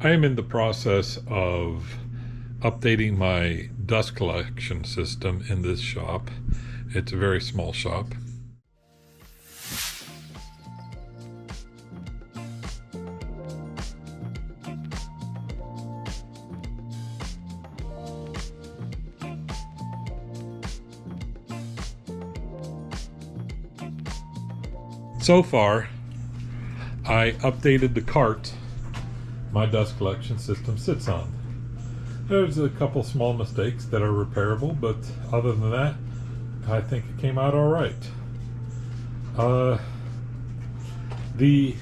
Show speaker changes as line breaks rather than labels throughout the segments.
I am in the process of updating my dust collection system in this shop. It's a very small shop. So far, I updated the cart my dust collection system sits on. There's a couple small mistakes that are repairable, but other than that, I think it came out all right. The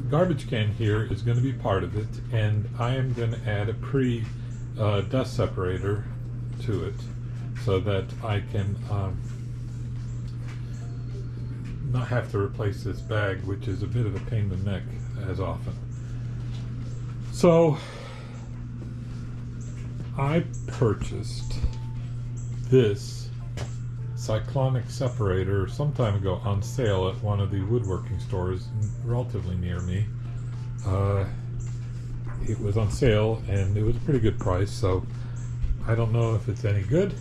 garbage can here is going to be part of it, and I am going to add a dust separator to it so that I can not have to replace this bag, which is a bit of a pain in the neck as often. So I purchased this cyclonic separator some time ago on sale at one of the woodworking stores relatively near me. It was on sale and it was a pretty good price, so I don't know if it's any good,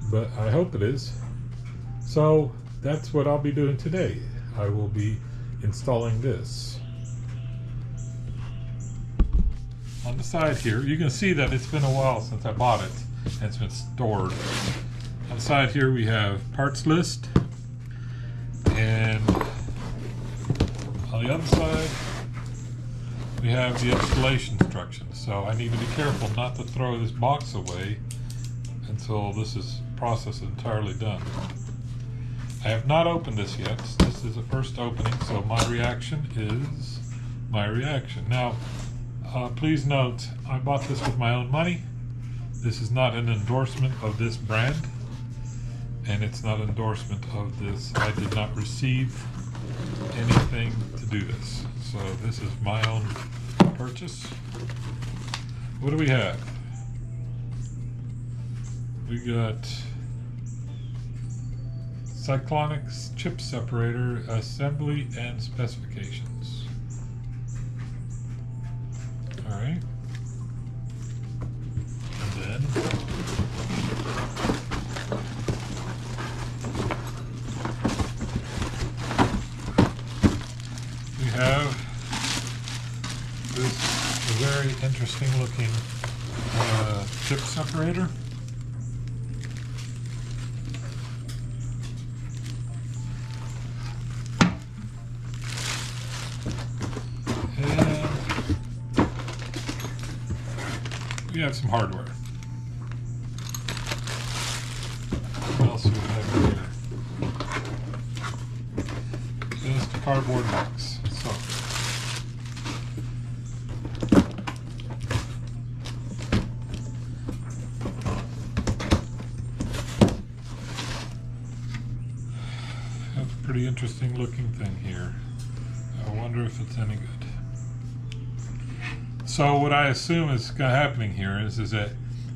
but I hope it is. So that's what I'll be doing today. I will be installing this. On the side here, you can see that it's been a while since I bought it and it's been stored. On the side here we have parts list, and on the other side we have the installation instructions. So I need to be careful not to throw this box away until this process is entirely done. I have not opened this yet. This is the first opening, so my reaction is my reaction. Now, please note, I bought this with my own money. This is not an endorsement of this brand, and it's not an endorsement of this. I did not receive anything to do this. So this is my own purchase. What do we have? We got Cyclonics chip separator assembly and specifications. All right, and then we have this very interesting looking chip separator. We have some hardware. What else do we have here? Just a cardboard box. So, that's a pretty interesting looking thing here. I wonder if it's any good. So what I assume is happening here is that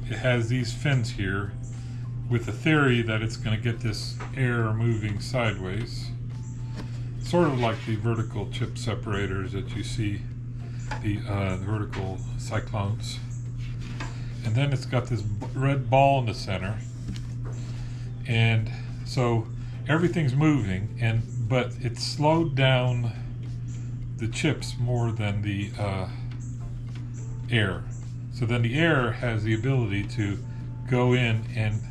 it has these fins here with the theory that it's going to get this air moving sideways, sort of like the vertical chip separators that you see, the vertical cyclones. And then it's got this red ball in the center, and so everything's moving, but it's slowed down the chips more than the air. So then the air has the ability to go in and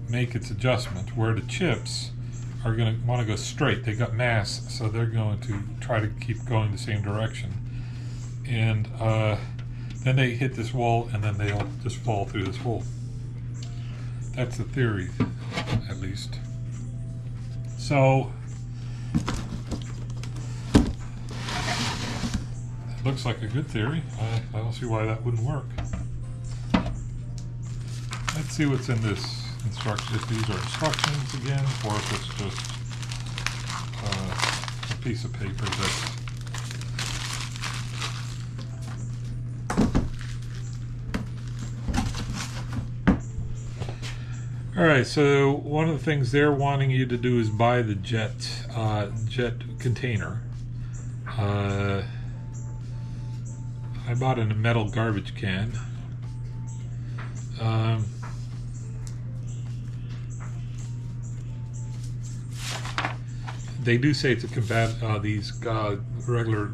make its adjustment, where the chips are going to want to go straight. They got mass, so they're going to try to keep going the same direction. And then they hit this wall, and then they'll just fall through this hole. That's the theory, at least. So looks like a good theory. I don't see why that wouldn't work. Let's see what's in this instruction. If these are instructions again, or if it's just a piece of paper Alright, so one of the things they're wanting you to do is buy the jet container. I bought in a metal garbage can. They do say it's a these regular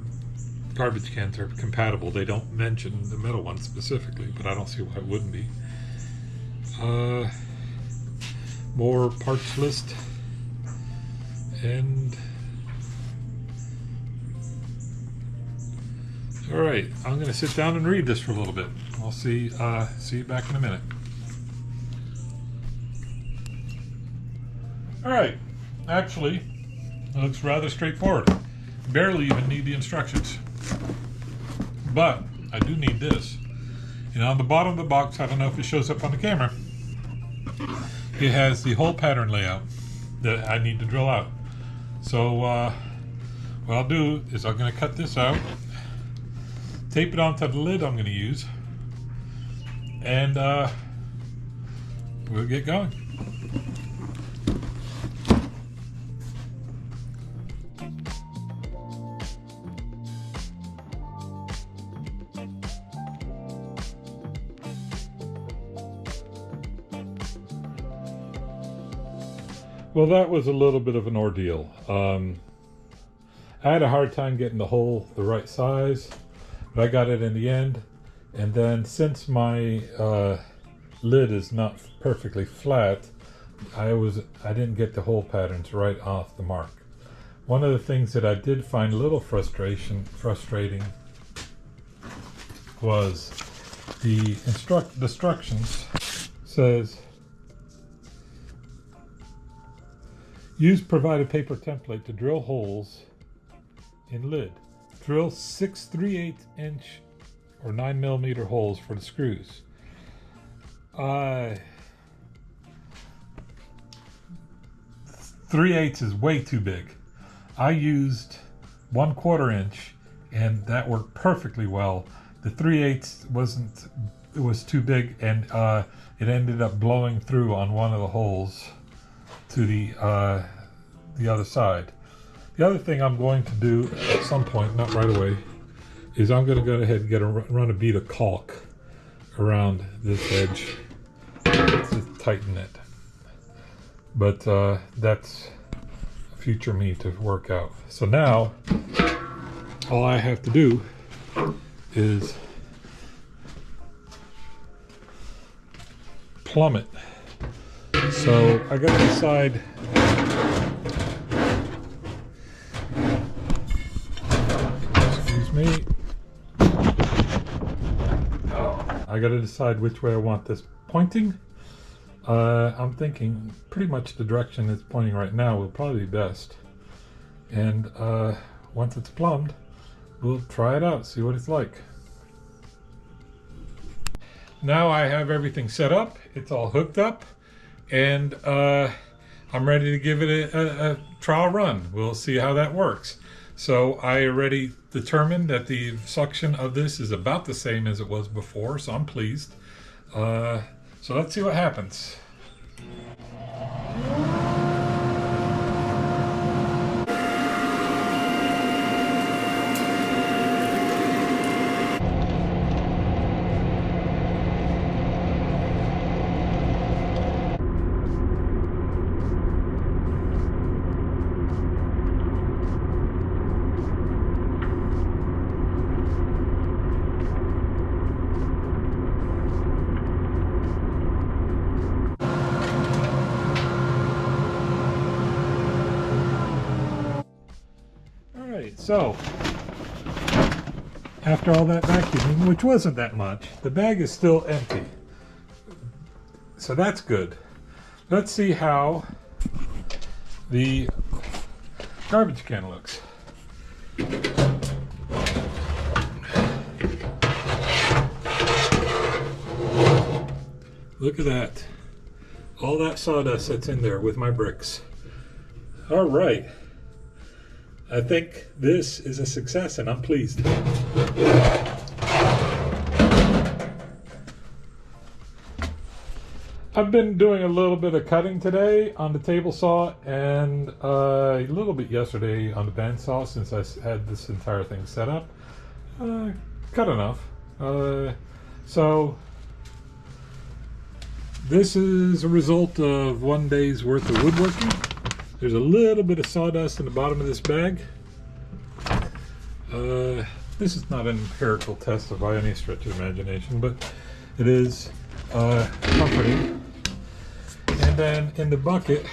garbage cans are compatible. They don't mention the metal one specifically, but I don't see why it wouldn't be. More parts list, and all right, I'm going to sit down and read this for a little bit. I'll see you back in a minute. All right, actually, it looks rather straightforward. Barely even need the instructions, but I do need this. And on the bottom of the box, I don't know if it shows up on the camera, it has the hole pattern layout that I need to drill out. So what I'll do is I'm going to cut this out, tape it onto the lid I'm going to use, and we'll get going. Well, that was a little bit of an ordeal. I had a hard time getting the hole the right size, but I got it in the end. And then since my lid is not perfectly flat, I didn't get the hole patterns right off the mark. One of the things that I did find a little frustrating was the instructions says, use provided paper template to drill holes in lid. Drill 6 3/8 inch or 9 millimeter holes for the screws. 3/8 is way too big. I used 1/4 inch and that worked perfectly well. The 3/8 was too big, and it ended up blowing through on one of the holes to the other side. The other thing I'm going to do at some point, not right away, is I'm going to go ahead and run a bead of caulk around this edge to tighten it. But that's future me to work out. So now all I have to do is plumb it. So I got to decide I got to decide which way I want this pointing. I'm thinking pretty much the direction it's pointing right now will probably be best. And once it's plumbed, we'll try it out, see what it's like. Now I have everything set up, it's all hooked up, and I'm ready to give it a trial run. We'll see how that works. So I already determined that the suction of this is about the same as it was before, so I'm pleased. So let's see what happens. So, after all that vacuuming, which wasn't that much, the bag is still empty. So that's good. Let's see how the garbage can looks. Look at that. All that sawdust that's in there with my bricks. All right. I think this is a success, and I'm pleased. I've been doing a little bit of cutting today on the table saw, and a little bit yesterday on the bandsaw since I had this entire thing set up. Cut enough. So this is a result of 1 day's worth of woodworking. There's a little bit of sawdust in the bottom of this bag. This is not an empirical test by any stretch of imagination, but it is comforting. And then in the bucket,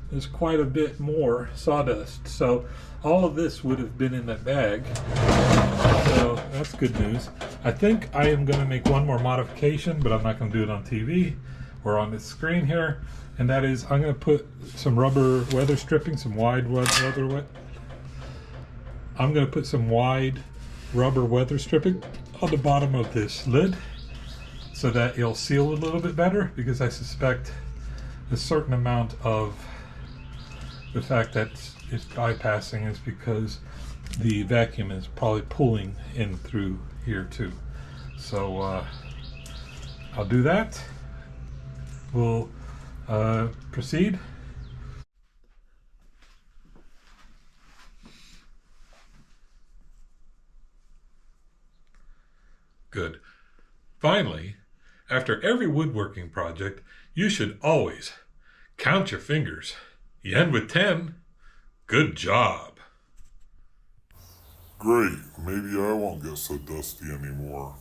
there's quite a bit more sawdust. So all of this would have been in that bag. So that's good news. I think I am going to make one more modification, but I'm not going to do it on TV or on this screen here. And that is, I'm going to put some rubber weather stripping, some wide weather. I'm going to put some wide rubber weather stripping on the bottom of this lid so that it'll seal a little bit better, because I suspect a certain amount of the fact that it's bypassing is because the vacuum is probably pulling in through here too. So I'll do that. We'll proceed. Good. Finally, after every woodworking project, you should always count your fingers. You end with 10. Good job.
Great, maybe I won't get so dusty anymore.